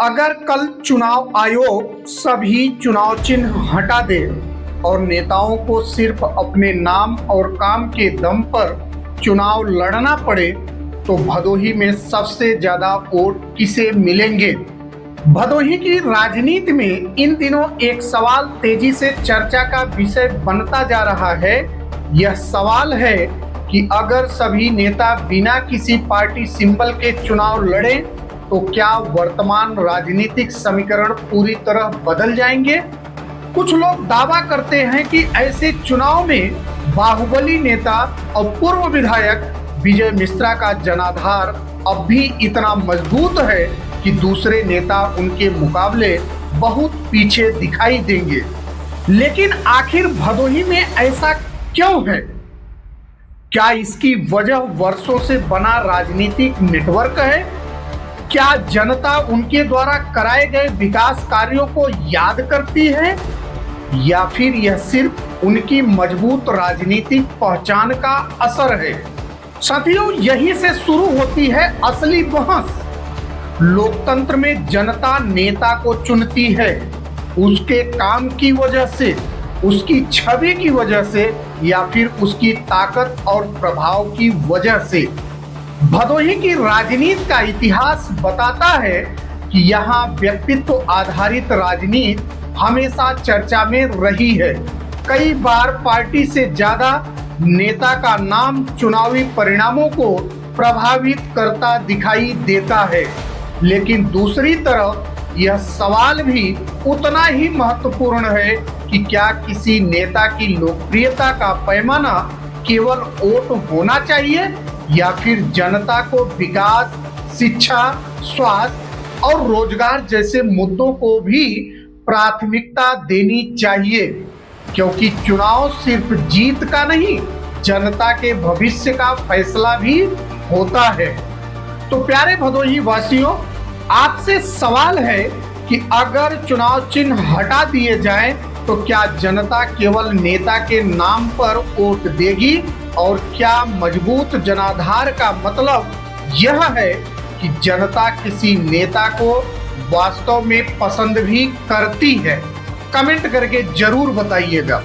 अगर कल चुनाव आयोग सभी चुनाव चिन्ह हटा दे और नेताओं को सिर्फ अपने नाम और काम के दम पर चुनाव लड़ना पड़े तो भदोही में सबसे ज्यादा वोट किसे मिलेंगे? भदोही की राजनीति में इन दिनों एक सवाल तेजी से चर्चा का विषय बनता जा रहा है। यह सवाल है कि अगर सभी नेता बिना किसी पार्टी सिंबल के चुनाव लड़े तो क्या वर्तमान राजनीतिक समीकरण पूरी तरह बदल जाएंगे? कुछ लोग दावा करते हैं कि ऐसे चुनाव में बाहुबली नेता और पूर्व विधायक विजय मिश्रा का जनाधार अब भी इतना मजबूत है कि दूसरे नेता उनके मुकाबले बहुत पीछे दिखाई देंगे। लेकिन आखिर भदोही में ऐसा क्यों है? क्या इसकी वजह वर्षों से बना राजनीतिक नेटवर्क है? क्या जनता उनके द्वारा कराए गए विकास कार्यों को याद करती है या फिर यह सिर्फ उनकी मजबूत राजनीतिक पहचान का असर है? साथियों, यहीं से शुरू होती है असली बहस। लोकतंत्र में जनता नेता को चुनती है उसके काम की वजह से, उसकी छवि की वजह से या फिर उसकी ताकत और प्रभाव की वजह से। भदोही की राजनीति का इतिहास बताता है कि यहाँ व्यक्तित्व आधारित राजनीति हमेशा चर्चा में रही है। कई बार पार्टी से ज्यादा नेता का नाम चुनावी परिणामों को प्रभावित करता दिखाई देता है। लेकिन दूसरी तरफ यह सवाल भी उतना ही महत्वपूर्ण है कि क्या किसी नेता की लोकप्रियता का पैमाना केवल वोट होना चाहिए या फिर जनता को विकास, शिक्षा, स्वास्थ्य और रोजगार जैसे मुद्दों को भी प्राथमिकता देनी चाहिए? क्योंकि चुनाव सिर्फ जीत का नहीं, जनता के भविष्य का फैसला भी होता है। तो प्यारे भदोही वासियों, आपसे सवाल है कि अगर चुनाव चिन्ह हटा दिए जाएं तो क्या जनता केवल नेता के नाम पर वोट देगी? और क्या मजबूत जनाधार का मतलब यह है कि जनता किसी नेता को वास्तव में पसंद भी करती है? कमेंट करके जरूर बताइएगा।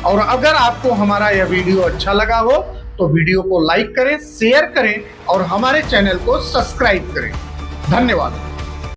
और अगर आपको हमारा यह वीडियो अच्छा लगा हो तो वीडियो को लाइक करें, शेयर करें और हमारे चैनल को सब्सक्राइब करें। धन्यवाद।